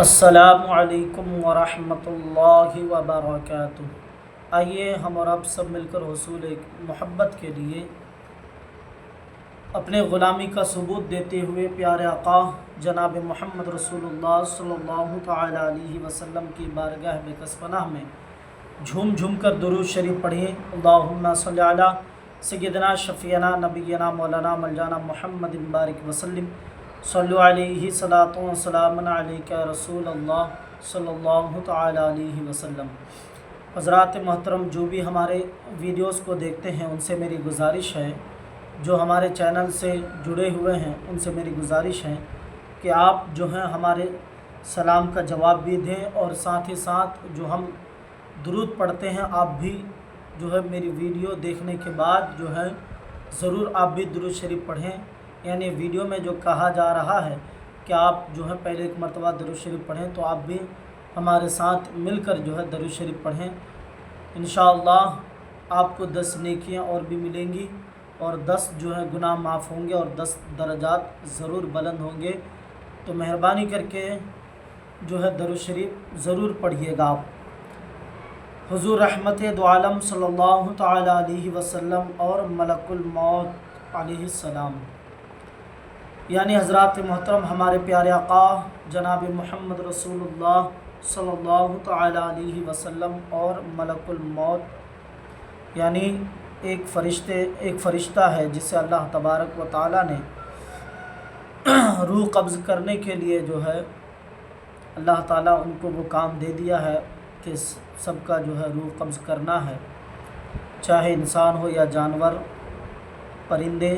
السلام علیکم ورحمۃ اللہ وبرکاتہ۔ آئیے ہم اور آپ سب مل کر حصول محبت کے لیے اپنے غلامی کا ثبوت دیتے ہوئے پیارے آقا جناب محمد رسول اللہ صلی اللہ تعالی علیہ وسلم کی بارگاہ بکس پناہ میں جھوم جھوم کر درود شریف پڑھیں۔ اللہم صلی علی سیدنا شفیعنا نبینا مولانا مولانا محمد بارک وسلم صلی علیہ صلاۃ و سلام علیک رسول اللہ صلی اللہ تعالی علیہ وسلم۔ حضرات محترم، جو بھی ہمارے ویڈیوز کو دیکھتے ہیں ان سے میری گزارش ہے، جو ہمارے چینل سے جڑے ہوئے ہیں ان سے میری گزارش ہے کہ آپ جو ہیں ہمارے سلام کا جواب بھی دیں، اور ساتھ ہی ساتھ جو ہم درود پڑھتے ہیں آپ بھی جو ہے میری ویڈیو دیکھنے کے بعد جو ہے ضرور آپ بھی درود شریف پڑھیں۔ یعنی ویڈیو میں جو کہا جا رہا ہے کہ آپ جو ہے پہلے ایک مرتبہ درود شریف پڑھیں، تو آپ بھی ہمارے ساتھ مل کر جو ہے درود شریف پڑھیں۔ انشاءاللہ آپ کو 10 نیکیاں اور بھی ملیں گی، اور 10 جو ہے گناہ معاف ہوں گے، اور 10 درجات ضرور بلند ہوں گے۔ تو مہربانی کر کے جو ہے درود شریف ضرور پڑھیے گا آپ۔ حضور رحمت دو عالم صلی اللہ تعالی علیہ وسلم اور ملک الموت علیہ السلام، یعنی حضرات محترم ہمارے پیارے آقا جناب محمد رسول اللہ صلی اللہ تعالی علیہ وسلم اور ملک الموت، یعنی ایک فرشتہ ہے جسے اللہ تبارک و تعالی نے روح قبض کرنے کے لیے جو ہے اللہ تعالیٰ ان کو وہ کام دے دیا ہے کہ سب کا جو ہے روح قبض کرنا ہے، چاہے انسان ہو یا جانور، پرندے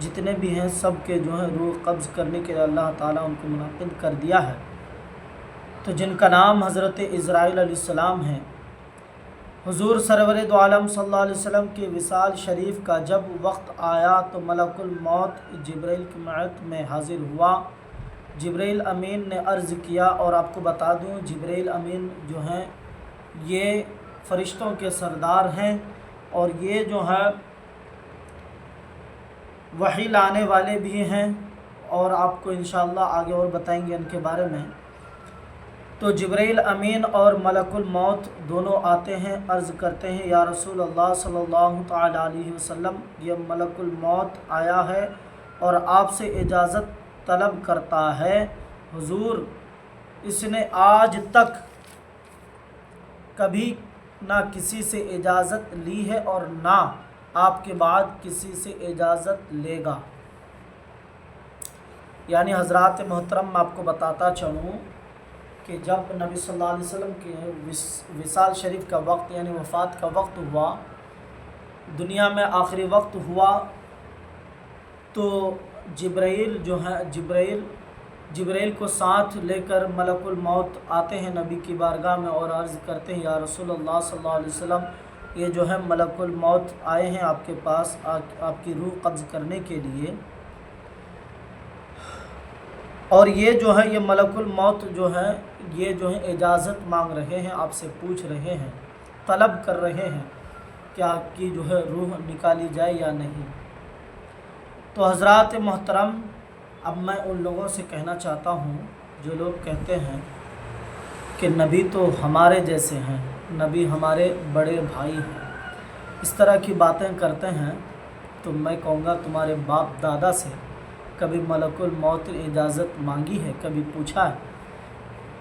جتنے بھی ہیں، سب کے جو ہے روح قبض کرنے کے لیے اللہ تعالیٰ ان کو منعقد کر دیا ہے۔ تو جن کا نام حضرت عزرائیل علیہ السلام ہے، حضور سرور دو عالم صلی اللہ علیہ وسلم کے وصال شریف کا جب وقت آیا تو ملک الموت جبرائیل کی معیت میں حاضر ہوا۔ جبرائیل امین نے عرض کیا، اور آپ کو بتا دوں جبرائیل امین جو ہیں یہ فرشتوں کے سردار ہیں، اور یہ جو ہے وحی لانے والے بھی ہیں، اور آپ کو انشاءاللہ آگے اور بتائیں گے ان کے بارے میں۔ تو جبرائیل امین اور ملک الموت دونوں آتے ہیں، عرض کرتے ہیں یا رسول اللہ صلی اللہ تعالی علیہ وسلم، یہ ملک الموت آیا ہے اور آپ سے اجازت طلب کرتا ہے۔ حضور اس نے آج تک کبھی نہ کسی سے اجازت لی ہے اور نہ آپ کے بعد کسی سے اجازت لے گا۔ یعنی حضرات محترم میں آپ کو بتاتا چلوں کہ جب نبی صلی اللہ علیہ وسلم کے وصال شریف کا وقت یعنی وفات کا وقت ہوا، دنیا میں آخری وقت ہوا، تو جبرائیل جو ہے جبرائیل کو ساتھ لے کر ملک الموت آتے ہیں نبی کی بارگاہ میں، اور عرض کرتے ہیں یا رسول اللہ صلی اللہ علیہ وسلم، یہ جو ہے ملک الموت آئے ہیں آپ کے پاس آپ کی روح قبض کرنے کے لیے، اور یہ جو ہے یہ ملک الموت جو ہے یہ جو ہے اجازت مانگ رہے ہیں، آپ سے پوچھ رہے ہیں، طلب کر رہے ہیں کہ آپ کی جو ہے روح نکالی جائے یا نہیں۔ تو حضرات محترم، اب میں ان لوگوں سے کہنا چاہتا ہوں جو لوگ کہتے ہیں کہ نبی تو ہمارے جیسے ہیں، نبی ہمارے بڑے بھائی ہیں، اس طرح کی باتیں کرتے ہیں، تو میں کہوں گا تمہارے باپ دادا سے کبھی ملک الموت نے اجازت مانگی ہے؟ کبھی پوچھا ہے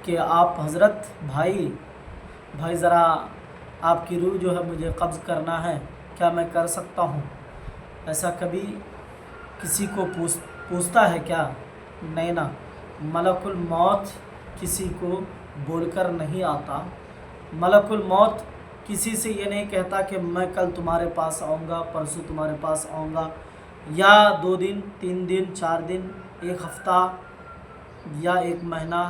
کہ آپ حضرت بھائی ذرا آپ کی روح جو ہے مجھے قبض کرنا ہے، کیا میں کر سکتا ہوں؟ ایسا کبھی کسی کو پوچھتا ہے کیا؟ نہیں نا، ملک الموت کسی کو بول کر نہیں آتا۔ ملک الموت کسی سے یہ نہیں کہتا کہ میں کل تمہارے پاس آؤں گا، پرسوں تمہارے پاس آؤں گا، یا 2 دن 3 دن 4 دن، 1 ہفتہ یا 1 مہینہ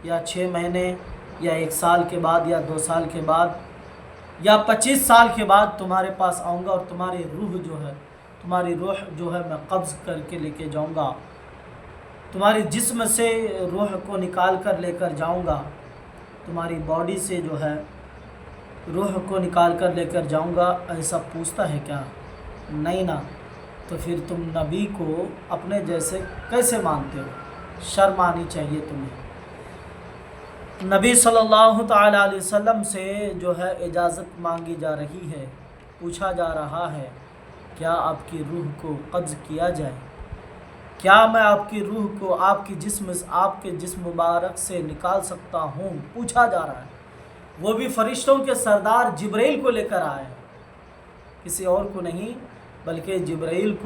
یا 6 مہینے یا 1 سال کے بعد یا 2 سال کے بعد یا 25 سال کے بعد تمہارے پاس آؤں گا، اور تمہاری روح جو ہے میں قبض کر کے لے کے جاؤں گا، تمہاری جسم سے روح کو نکال کر لے کر جاؤں گا، تمہاری باڈی سے جو ہے روح کو نکال کر لے کر جاؤں گا۔ ایسا پوچھتا ہے کیا؟ نہیں نا۔ تو پھر تم نبی کو اپنے جیسے کیسے مانتے ہو؟ شرم آنی چاہیے تمہیں۔ नबी सल्लल्लाहु ताला अलैहि वसल्लम से जो है इजाज़त मांगी जा रही है, पूछा जा रहा है क्या आपकी रूह को कब्ज़ किया जाए, क्या मैं आपकी रूह को आपके जिस्म मुबारक से निकाल सकता हूँ। पूछा जा रहा है, वो भी फरिश्तों के सरदार जिब्राइल को लेकर आए हैं, किसी और को नहीं बल्कि जिब्राइल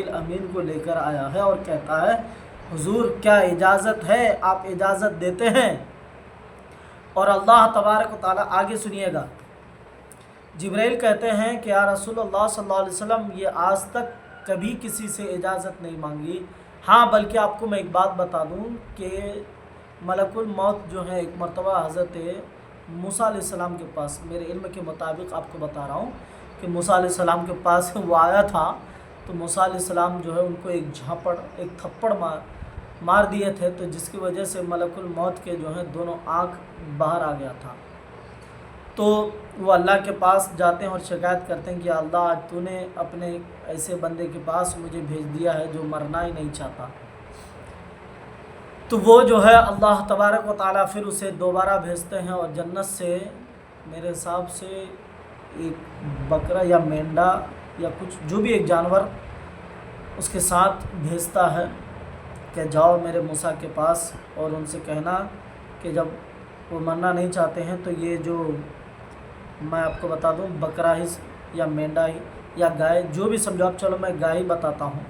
अमीन को लेकर आया है और कहता है हुजूर क्या इजाज़त है, आप इजाज़त देते हैं। और अल्लाह तबारक व तआला, आगे सुनिएगा, जिब्राइल कहते हैं कि या रसूलुल्लाह सल्लल्लाहु अलैहि वसल्लम ये आज तक कभी किसी से इजाज़त नहीं मांगी। हाँ, बल्कि आपको मैं एक बात बता दूं कि मलकुल मौत जो है एक मरतबा हज़रत मूसा अलैहिस्सलाम के पास, मेरे इल्म के मुताबिक आपको बता रहा हूँ कि मूसा अलैहिस्सलाम के पास वो आया था, तो मूसा अलैहिस्सलाम जो है उनको एक थप्पड़ मार दिए थे, तो जिसकी वजह से मलकुल मौत के जो है दोनों आँख बाहर आ गया था। तो वो अल्लाह के पास जाते हैं और शिकायत करते हैं कि अल्लाह आज तूने अपने ऐसे बंदे के पास मुझे भेज दिया है जो मरना ही नहीं चाहता। तो वो जो है अल्लाह तबारक व तआला फिर उसे दोबारा भेजते हैं और जन्नत से मेरे हिसाब से एक बकरा या मेंढा या कुछ जो भी एक जानवर उसके साथ भेजता है कि जाओ मेरे मूसा के पास और उनसे कहना कि जब वो मरना नहीं चाहते हैं तो ये जो मैं आपको बता दूं बकरा ही या मेंढा ही या गाय, जो भी समझो आप, चलो मैं गाय ही बताता हूँ।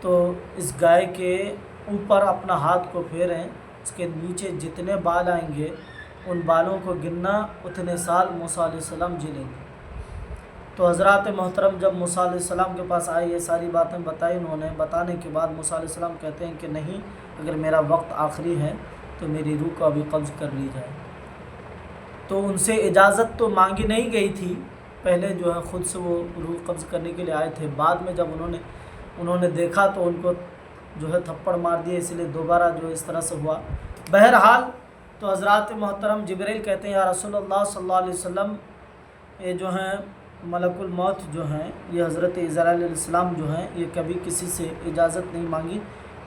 तो इस गाय के ऊपर अपना हाथ को फेरें, उसके नीचे जितने बाल आएंगे उन बालों को गिनना, उतने साल मूसा अलैहिस्सलाम जी लेंगे। तो हज़रात मोहतरम जब मूसा अलैहिस्सलाम के पास आए, ये सारी बातें बताई उन्होंने। बताने के बाद मूसा अलैहिस्सलाम कहते हैं कि नहीं, अगर मेरा वक्त आखिरी है तो मेरी रूह को अभी कब्ज़ कर ली जाए। तो उनसे इजाज़त तो मांगी नहीं गई थी, पहले जो है ख़ुद से वो रूह कब्ज़ करने के लिए आए थे। बाद में जब उन्होंने देखा तो उनको जो है थप्पड़ मार दिए, इसलिए दोबारा जो इस तरह से हुआ। बहरहाल तो हज़रात मोहतरम जिब्राइल कहते हैं या रसूलुल्लाह सल्लल्लाहु अलैहि वसल्लम, ये जो हैं मलकुल मौत जो हैं, ये हज़रत इज़राइल अलैहिस्सलाम जो हैं, ये कभी किसी से इजाज़त नहीं मांगी,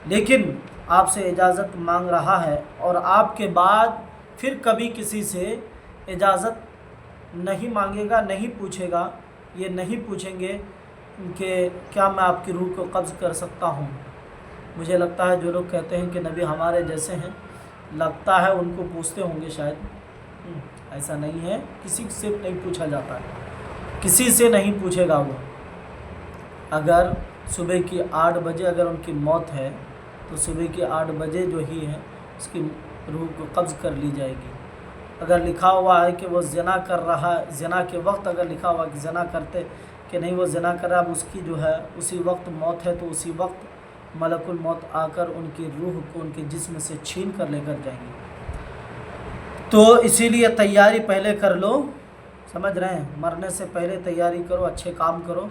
लेकिन आपसे इजाज़त मांग रहा है और आपके बाद फिर कभी किसी से इजाज़त नहीं मांगेगा, नहीं पूछेगा। ये नहीं पूछेंगे कि क्या मैं आपकी रूह को कब्ज़ कर सकता हूँ। मुझे लगता है जो लोग कहते हैं कि नबी हमारे जैसे हैं, लगता है उनको पूछते होंगे शायद। ऐसा नहीं है, किसी से नहीं पूछा जाता है, किसी से नहीं पूछेगा वो। अगर सुबह की 8 बजे अगर उनकी मौत है तो सुबह की 8 बजे जो ही है उसकी रूह को कब्ज़ कर ली जाएगी। अगर लिखा हुआ है कि वो ज़िना कर रहा है, ज़िना के वक्त अगर लिखा हुआ कि ज़िना करते कि नहीं वो ज़िना कर रहा, अब उसकी जो है उसी वक्त मौत है, तो उसी वक्त मलकुल मौत आकर उनकी रूह को उनके जिस्म से छीन कर लेकर जाएंगे। तो इसीलिए तैयारी पहले कर लो, समझ रहे हैं, मरने से पहले तैयारी करो, अच्छे काम करो।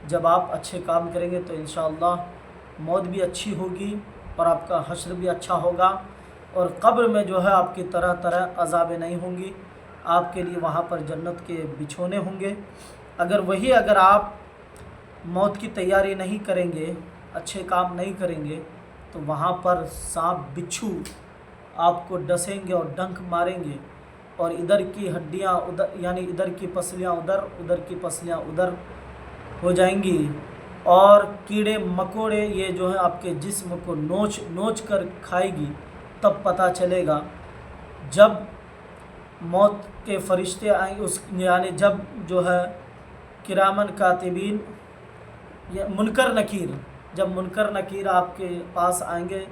जब आप अच्छे काम करेंगे तो इंशाअल्लाह मौत भी अच्छी होगी और आपका हश्र भी अच्छा होगा, और कब्र में जो है आपकी तरह तरह अज़ाबें नहीं होंगी, आपके लिए वहाँ पर जन्नत के बिछोने होंगे। अगर आप मौत की तैयारी नहीं करेंगे, अच्छे काम नहीं करेंगे, तो वहाँ पर सांप बिच्छू आपको डसेंगे और डंक मारेंगे, और इधर की हड्डियाँ उधर, यानी इधर की पसलियाँ उधर, उधर की पसलियाँ उधर हो जाएंगी, और कीड़े मकोड़े ये जो है आपके जिस्म को नोच कर खाएगी। तब पता चलेगा जब मौत के फरिश्ते आएंगे, यानी जब जो है किरामन कातिबीन या मुनकर नकीर, जब मुनकर नकीर आपके पास आएंगे,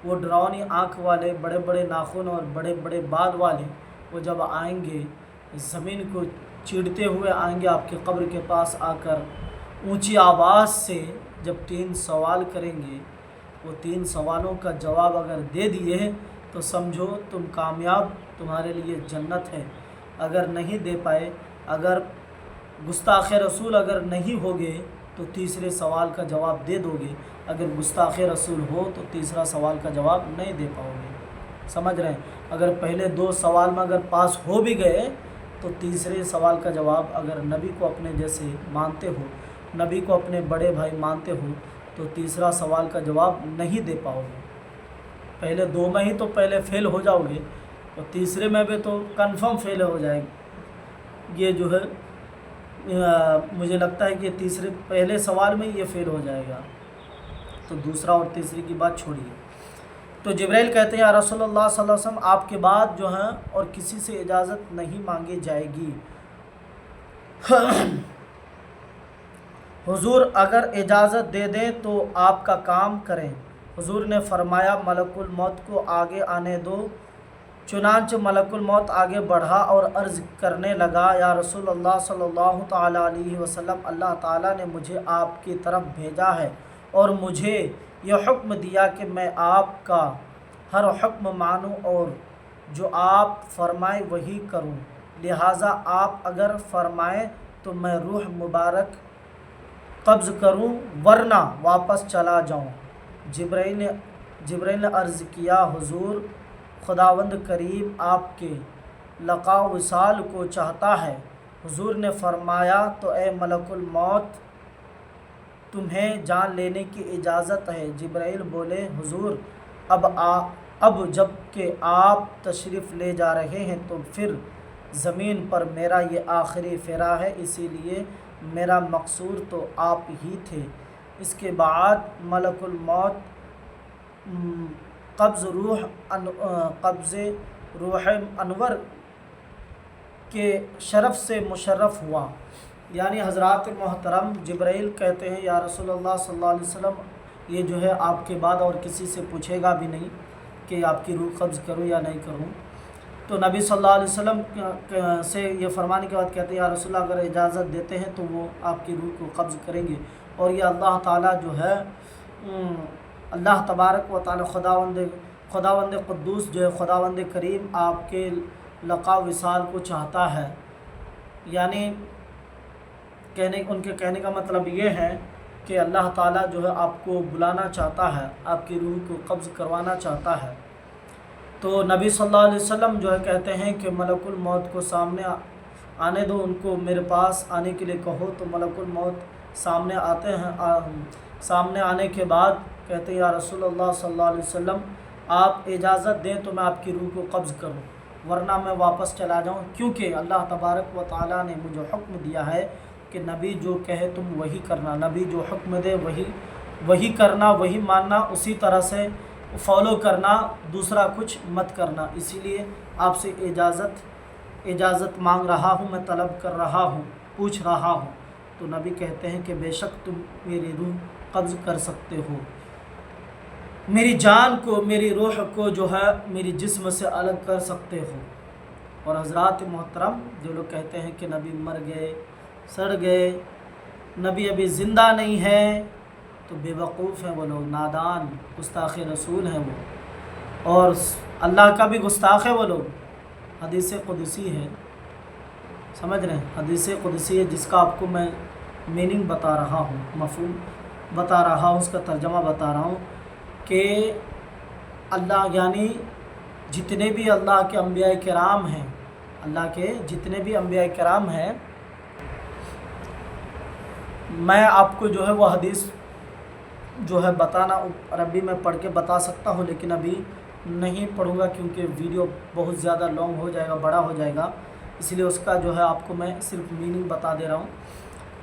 वो डरावनी आँख वाले, बड़े बड़े नाखून और बड़े बड़े बाल वाले, वो जब आएंगे ज़मीन को चीरते हुए आएंगे आपके कब्र के पास आकर, ऊंची आवाज़ से जब 3 सवाल करेंगे, वो 3 सवालों का जवाब अगर दे दिए तो समझो तुम कामयाब, तुम्हारे लिए जन्नत है। अगर नहीं दे पाए, अगर गुस्ताख़ रसूल अगर नहीं होगे तो तीसरे सवाल का जवाब दे दोगे, अगर गुस्ताख़ रसूल हो तो तीसरा सवाल का जवाब नहीं दे पाओगे। समझ रहे हैं, अगर पहले 2 सवाल में अगर पास हो भी गए तो तीसरे सवाल का जवाब, अगर नबी को अपने जैसे मानते हो, नबी को अपने बड़े भाई मानते हो, तो तीसरा सवाल का जवाब नहीं दे पाओगे। पहले 2 में ही तो पहले फेल हो जाओगे, और तीसरे में भी तो कंफर्म फेल हो जाएगी। ये जो है मुझे लगता है कि तीसरे पहले सवाल में ये फेल हो जाएगा, तो दूसरा और तीसरे की बात छोड़िए। तो जिब्राइल कहते हैं या रसूलुल्लाह सल्लल्लाहु अलैहि वसल्लम, आपके बाद जो है और किसी से इजाज़त नहीं मांगी जाएगी। हुजूर अगर इजाज़त दे दें तो आपका काम करें। हुजूर ने फरमाया मलकुल मौत को आगे आने दो। चुनांचे मलकुल मौत आगे बढ़ा और अर्ज़ करने लगा, या रसूलुल्लाह सल्लल्लाहु तआला अलैहि वसल्लम, अल्लाह ताला ने मुझे आपकी तरफ भेजा है और मुझे यह हुक्म दिया कि मैं आपका हर हुक्म मानूं और जो आप फरमाए वही करूं। लिहाजा आप अगर फरमाएं तो मैं रूह मुबारक कब्ज़ करूं, वरना वापस चला जाऊं। जिब्राइल ने अर्ज़ किया, हुजूर खुदावंद करीम आपके लक़ा विसाल को चाहता है। हुजूर ने फरमाया, तो ए मलकुल मौत, तुम्हें जान लेने की इजाज़त है। जिब्राइल बोले, हुजूर अब जब कि आप तशरीफ़ ले जा रहे हैं तो फिर ज़मीन पर मेरा ये आखिरी फेरा है, इसीलिए मेरा मकसूर तो आप ही थे। इसके बाद मलकुल मौत कब्ज़ रूह अनवर के शरफ़ से मुशर्रफ़ हुआ। यानी हज़रात मोहतरम जिब्राइल कहते हैं, या रसूलुल्लाह सल्लल्लाहु अलैहि वसल्लम, ये जो है आपके बाद और किसी से पूछेगा भी नहीं कि आपकी रूह कब्ज़ करूँ या नहीं करूँ। तो नबी सल्लल्लाहु अलैहि वसल्लम से ये फरमाने के बाद कहते हैं, या रसूलुल्लाह अगर इजाज़त देते हैं तो वो आपकी रूह को कब्ज़ करेंगे। और ये अल्लाह ताला जो है, अल्लाह तबारक व तआला खुदावंद क़ुद्दूस जो है, खुदावंद करीम आपके लक़ा विसाल को चाहता है। यानी उनके कहने का मतलब ये है कि अल्लाह ताला जो है आपको बुलाना चाहता है, आपकी रूह को कब्ज़ करवाना चाहता है। तो नबी सल्लल्लाहु अलैहि वसल्लम जो है कहते हैं कि मलकुल मौत को सामने आने दो, उनको मेरे पास आने के लिए कहो। तो मलकुल मौत सामने आते हैं। सामने आने के बाद कहते हैं, या रसूलुल्लाह सल्लल्लाहु अलैहि वसल्लम, आप इजाज़त दें तो मैं आपकी रूह को कब्ज़ करूं, वरना मैं वापस चला जाऊं, क्योंकि अल्लाह तबारक व तआला ने मुझे हुक्म दिया है कि नबी जो कहे तुम वही करना, नबी जो हुक्म दे वही करना, वही मानना, उसी तरह से फॉलो करना, दूसरा कुछ मत करना। इसीलिए आपसे इजाज़त मांग रहा हूँ, मैं तलब कर रहा हूँ, पूछ रहा हूँ। तो नबी कहते हैं कि बेशक तुम मेरी रूह कब्ज़ कर सकते हो, मेरी जान को, मेरी रूह को जो है मेरी जिस्म से अलग कर सकते हो। और हज़रात मोहतरम, जो लोग कहते हैं कि नबी मर गए, सड़ गए, नबी अभी ज़िंदा नहीं है, तो बेवकूफ़ हैं वो लोग, नादान, गुस्ताख़ रसूल हैं वो, और अल्लाह का भी गुस्ताख़ है वो लोग। हदीस क़ुदसी है, समझ रहे हैं, हदीस क़ुदसी है, जिसका आपको मैं मीनिंग बता रहा हूँ, मफ़हूम बता रहा हूँ, उसका तर्जमा बता रहा हूँ कि अल्लाह, यानी जितने भी अल्लाह के अंबिया किराम हैं, अल्लाह के जितने भी अंबिया किराम हैं, मैं आपको जो है वो हदीस जो है बताना, अरबी में पढ़ के बता सकता हूँ, लेकिन अभी नहीं पढ़ूँगा क्योंकि वीडियो बहुत ज़्यादा लॉन्ग हो जाएगा, बड़ा हो जाएगा। इसलिए उसका जो है आपको मैं सिर्फ मीनिंग बता दे रहा हूँ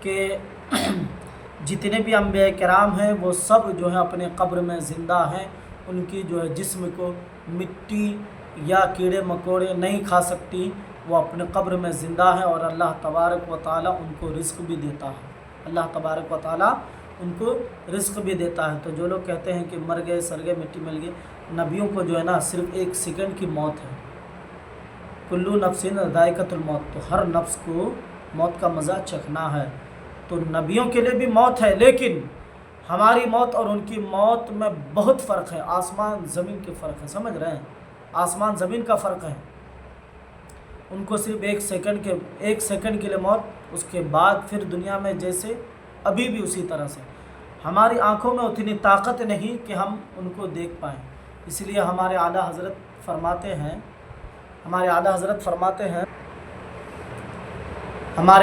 कि जितने भी अंबिया किराम हैं वो सब जो है अपने कब्र में ज़िंदा हैं। उनकी जो है जिस्म को मिट्टी या कीड़े मकोड़े नहीं खा सकती, वो अपने कब्र में ज़िंदा है, और अल्लाह तबारक व तआला उनको रिज़्क़ भी देता है, अल्लाह तबारक व तआला उनको रिज़्क़ भी देता है। तो जो लोग कहते हैं कि मर गए, सड़ गए, मिट्टी मिल गई, नबियों को जो है ना सिर्फ 1 सेकंड की मौत है। कुल्लू नफ्सिन ज़ाइक़तुल मौत, तो हर नफ्स को मौत का मज़ा चखना है। तो नबियों के लिए भी मौत है, लेकिन हमारी मौत और उनकी मौत में बहुत फ़र्क है, आसमान ज़मीन के फ़र्क है, समझ रहे हैं, आसमान ज़मीन का फ़र्क है। उनको सिर्फ 1 सेकंड के लिए मौत, उसके बाद फिर दुनिया में जैसे अभी भी उसी तरह से। हमारी आँखों में उतनी ताकत नहीं कि हम उनको देख पाएँ, इसलिए हमारे आला हज़रत फरमाते हैं, हमारे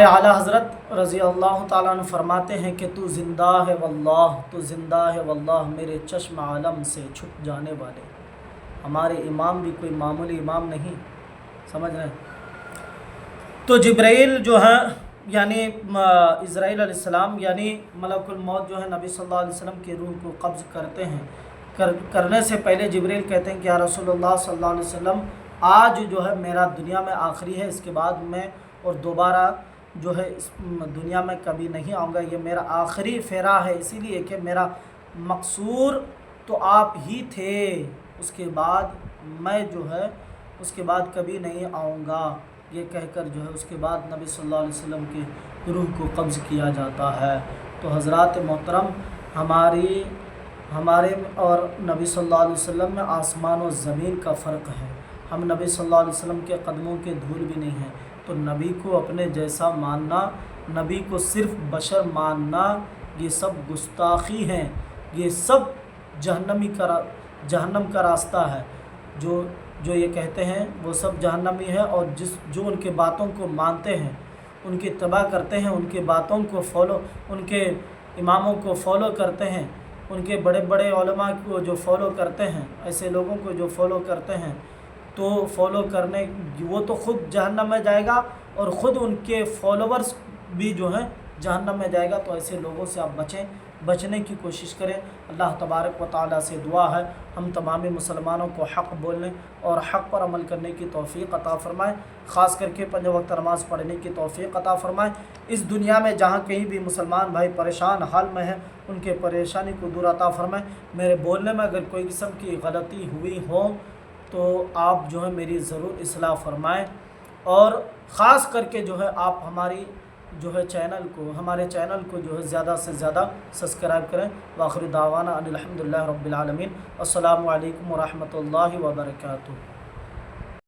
आला हज़रत रज़ी अल्लाह ताला अन्हु फरमाते हैं कि तू ज़िंदा है वल्लाह, तू ज़िंदा है वल्लाह, मेरे चश्म आलम से छुप जाने वाले। ہمارے امام بھی کوئی معمولی امام نہیں، سمجھ رہے ہیں۔ تو جبرائیل جو ہے یعنی اسرائیل علیہ السلام یعنی ملک الموت جو ہے نبی صلی اللہ علیہ وسلم کی روح کو قبض کرتے ہیں۔ کرنے سے پہلے جبرائیل کہتے ہیں کہ یا رسول اللہ صلی اللہ علیہ وسلم آج جو ہے میرا دنیا میں آخری ہے، اس کے بعد میں اور دوبارہ جو ہے اس دنیا میں کبھی نہیں آؤں گا، یہ میرا آخری پھیرا ہے، اسی لیے کہ میرا مقصور تو آپ ہی تھے، اس کے بعد میں جو ہے اس کے بعد کبھی نہیں آؤں گا، یہ کہہ کر جو ہے اس کے بعد نبی صلی اللہ علیہ وسلم کی روح کو قبض کیا جاتا ہے۔ تو حضرات محترم، ہمارے اور نبی صلی اللہ علیہ وسلم میں آسمان و زمین کا فرق ہے، ہم نبی صلی اللہ علیہ وسلم کے قدموں کے دھول بھی نہیں ہیں، تو نبی کو اپنے جیسا ماننا، نبی کو صرف بشر ماننا، یہ سب گستاخی ہیں، یہ سب جہنم کا راستہ ہے۔ جو یہ کہتے ہیں وہ سب جہنمی ہے، اور جو ان کے باتوں کو مانتے ہیں، ان کی اتباع کرتے ہیں، ان کی باتوں کو ان کے اماموں کو فالو کرتے ہیں، ان کے بڑے بڑے علماء کو جو فالو کرتے ہیں، ایسے لوگوں کو جو فالو کرتے ہیں، تو فالو کرنے وہ تو خود جہنم میں جائے گا، اور خود ان کے فالوورز بھی جو ہیں جہنم میں جائے گا۔ تو ایسے لوگوں سے آپ بچنے کی کوشش کریں۔ اللہ تبارک و تعالیٰ سے دعا ہے ہم تمامی مسلمانوں کو حق بولنے اور حق پر عمل کرنے کی توفیق عطا فرمائے، خاص کر کے 5 وقت نماز پڑھنے کی توفیق عطا فرمائے۔ اس دنیا میں جہاں کہیں بھی مسلمان بھائی پریشان حال میں ہیں، ان کے پریشانی کو دور عطا فرمائے۔ میرے بولنے میں اگر کوئی قسم کی غلطی ہوئی ہو تو آپ جو ہے میری ضرور اصلاح فرمائیں، اور خاص کر کے جو ہے آپ ہمارے چینل کو جو ہے زیادہ سے زیادہ سبسکرائب کریں۔ وآخر دعوانا ان الحمدللہ رب العالمین۔ السلام علیکم ورحمۃ اللہ وبرکاتہ۔